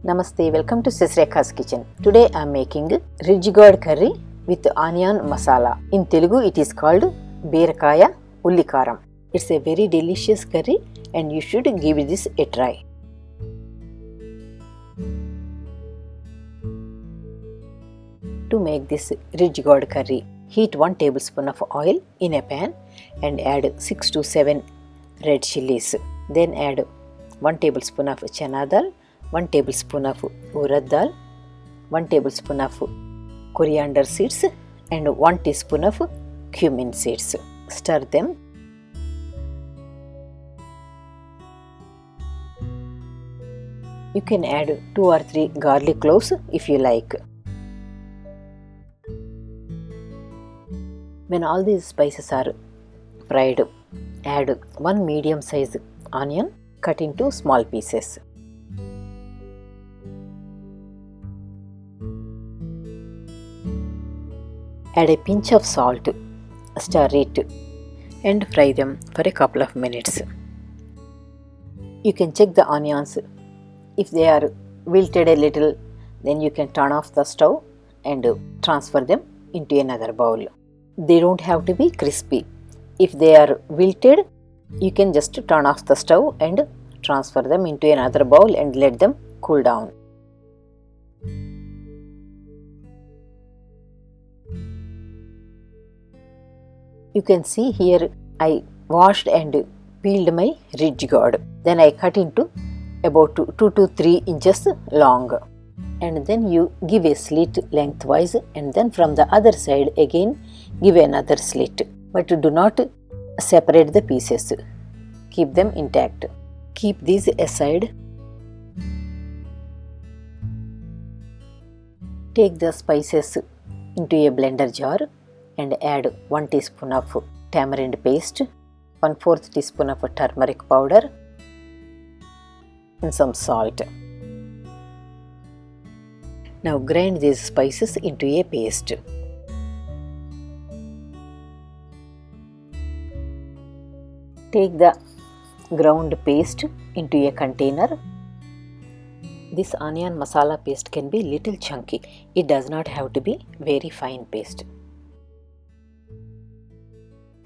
Namaste, welcome to Sis Rekha's kitchen. Today I am making Ridge Gourd Curry with Onion Masala. In Telugu it is called Beerakaya, ullikaram. It's a very delicious curry and you should give this a try. To make this Ridge Gourd Curry, heat 1 tablespoon of oil in a pan and add 6 to 7 red chilies. Then add 1 tablespoon of chana dal, 1 tablespoon of urad dal, 1 tablespoon of coriander seeds and 1 teaspoon of cumin seeds. Stir them. You can add 2 or 3 garlic cloves if you like. When all these spices are fried, add 1 medium size onion cut into small pieces. Add a pinch of salt, stir it and fry them for a couple of minutes. You can check the onions. If they are wilted a little, then you can turn off the stove and transfer them into another bowl. They don't have to be crispy. If they are wilted, you can just turn off the stove and transfer them into another bowl and let them cool down. You can see here I washed and peeled my ridge gourd. Then I cut into about 2 to 3 inches long. And then you give a slit lengthwise and then from the other side again give another slit. But do not separate the pieces. Keep them intact. Keep these aside. Take the spices into a blender jar and add 1 teaspoon of tamarind paste, 1/4 teaspoon of turmeric powder and some salt. Now grind these spices into a paste. Take the ground paste into a container. This onion masala paste can be little chunky. It does not have to be very fine paste.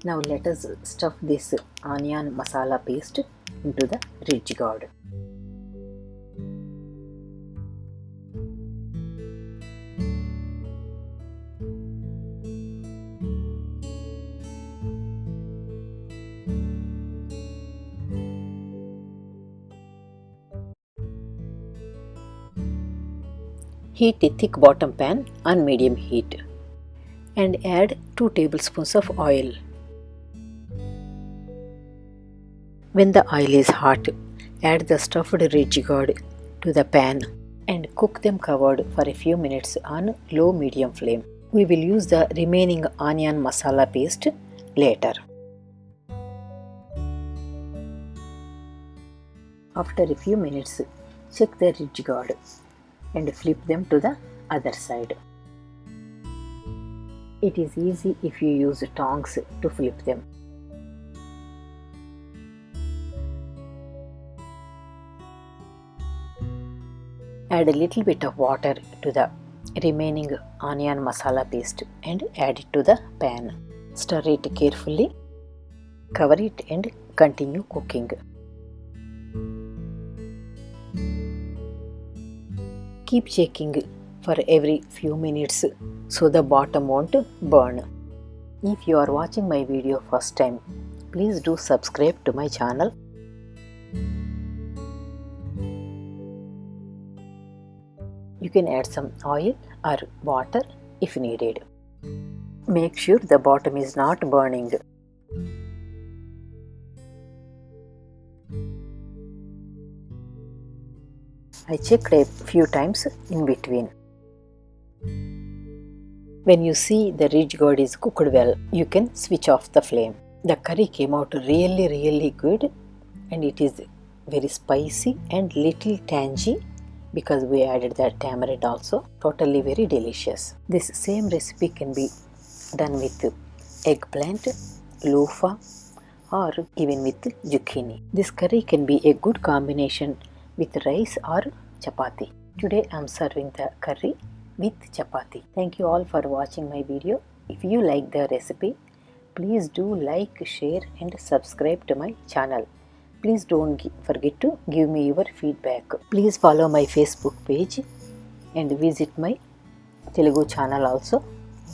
Now let us stuff this onion masala paste into the ridge gourd. Heat a thick bottom pan on medium heat and add 2 tablespoons of oil. When the oil is hot, add the stuffed ridge gourd to the pan and cook them covered for a few minutes on low-medium flame. We will use the remaining onion masala paste later. After a few minutes, check the ridge gourd and flip them to the other side. It is easy if you use tongs to flip them. Add a little bit of water to the remaining onion masala paste and add it to the pan. Stir it carefully, cover it and continue cooking. Keep checking for every few minutes so the bottom won't burn. If you are watching my video first time, please do subscribe to my channel. You can add some oil or water if needed. Make sure the bottom is not burning. I checked a few times in between. When you see the ridge gourd is cooked well, you can switch off the flame. The curry came out really good and it is very spicy and little tangy because we added that tamarind also. Totally very delicious. This same recipe can be done with eggplant, loofah or even with zucchini. This curry can be a good combination with rice or chapati. Today I am serving the curry with chapati. Thank you all for watching my video. If you like the recipe, please do like, share and subscribe to my channel. Please don't forget to give me your feedback. Please follow my Facebook page and visit my Telugu channel also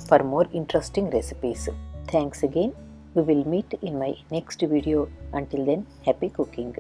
for more interesting recipes. Thanks again. We will meet in my next video. Until then, happy cooking.